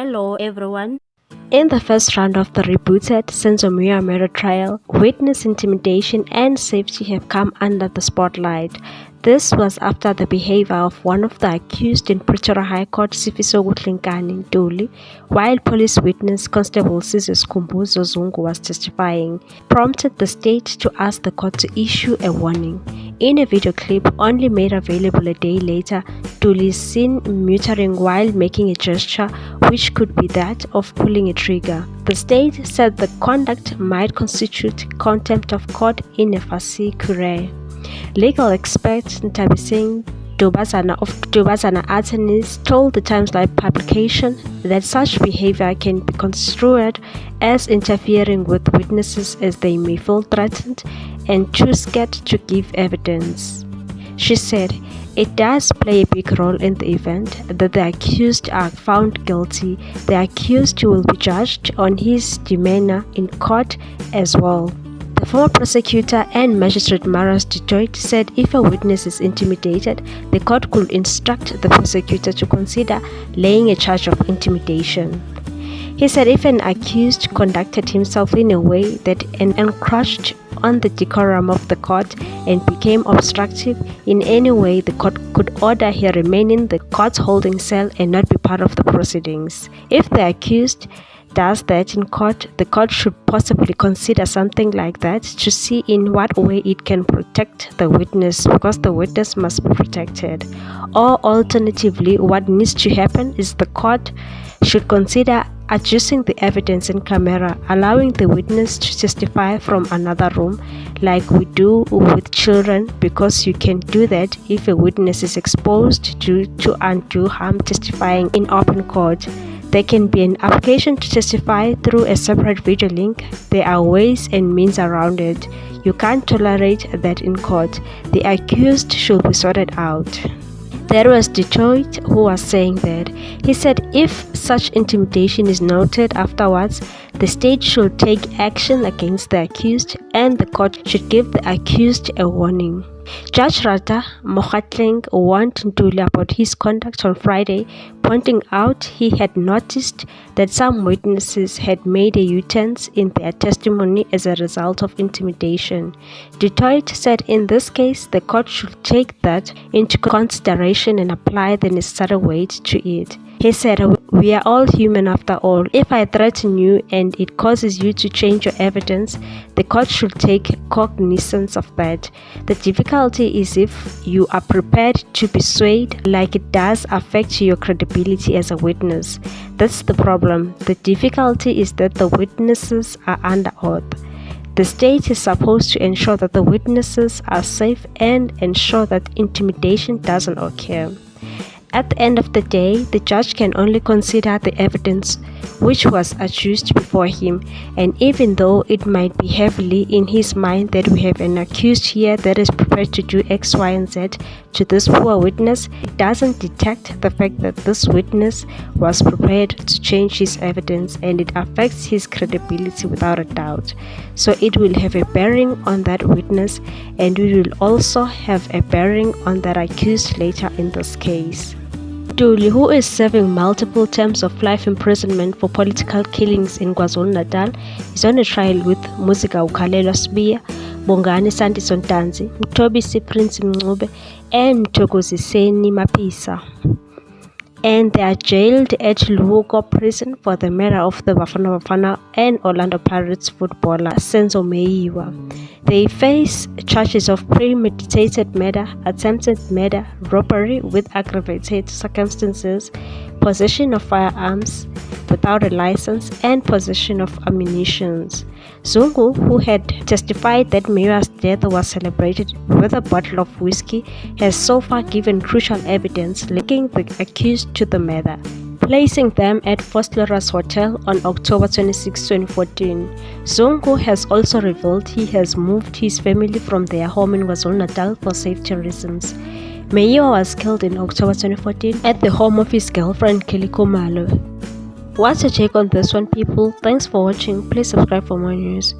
Hello everyone. In the first round of the rebooted Senzo Meyiwa murder trial, witness intimidation and safety have come under the spotlight. This was after the behavior of one of the accused in Pretoria High Court, Sifiso Ntuli Ntuli, while police witness Constable Sizwe Kumbuzo Zungu was testifying, prompted the state to ask the court to issue a warning. In a video clip only made available a day later, Ntuli is seen muttering while making a gesture which could be that of pulling a trigger. The state said the conduct might constitute contempt of court in a fasi cure. Legal expert Ntabiseng Dobazana of Dobazana Attorneys told the Times Live publication that such behavior can be construed as interfering with witnesses as they may feel threatened and too scared to give evidence. She said, "It does play a big role in the event that the accused are found guilty. The accused will be judged on his demeanor in court as well." The former prosecutor and magistrate Maras Dutoit said if a witness is intimidated, the court could instruct the prosecutor to consider laying a charge of intimidation. He said if an accused conducted himself in a way that encroached on the decorum of the court and became obstructive in any way, the court could order he remain in the court's holding cell and not be part of the proceedings. If the accused does that in court, the court should possibly consider something like that to see in what way it can protect the witness, because the witness must be protected. Or alternatively, what needs to happen is the court should consider adjusting the evidence in camera, allowing the witness to testify from another room like we do with children, because you can do that if a witness is exposed to undue harm testifying in open court. There can be an application to testify through a separate video link. There are ways and means around it. You can't tolerate that in court. The accused should be sorted out. There was Detroit who was saying that. He said if such intimidation is noted afterwards, the state should take action against the accused and the court should give the accused a warning. Judge Rata Mokgatleng warned Ntuli about his conduct on Friday, pointing out he had noticed that some witnesses had made a U-turn in their testimony as a result of intimidation. Detroit said in this case, the court should take that into consideration and apply the necessary weight to it. He said, "We are all human after all. If I threaten you and it causes you to change your evidence, the court should take cognizance of that. The difficulty is if you are prepared to be swayed, like it does affect your credibility as a witness. That's the problem. The difficulty is that the witnesses are under oath. The state is supposed to ensure that the witnesses are safe and ensure that intimidation doesn't occur. At the end of the day, the judge can only consider the evidence which was adduced before him, and even though it might be heavily in his mind that we have an accused here that is prepared to do X, Y, and Z to this poor witness, it doesn't detect the fact that this witness was prepared to change his evidence, and it affects his credibility without a doubt. So it will have a bearing on that witness, and we will also have a bearing on that accused later in this case." Ntuli, who is serving multiple terms of life imprisonment for political killings in KwaZulu-Natal, is on a trial with Muzika Ukhalelwa Sibiya, Bongani Sandiso Ntanzi, Mthobisi Prince Mncube, and Mthokoziseni Mapisa. And they are jailed at Luhuko prison for the murder of the Bafana Bafana and Orlando Pirates footballer Senzo Meyiwa. They face charges of premeditated murder, attempted murder, robbery with aggravated circumstances, possession of firearms without a license, and possession of ammunition. Zungu, who had testified that Meyiwa's death was celebrated with a bottle of whiskey, has so far given crucial evidence linking the accused to the murder, placing them at Foster's Hotel on October 26, 2014. Zungu has also revealed he has moved his family from their home in KwaZulu-Natal for safety reasons. Meyiwa was killed in October 2014 at the home of his girlfriend Kelly Kumalo. What's your take on this one, people? Thanks for watching. Please subscribe for more news.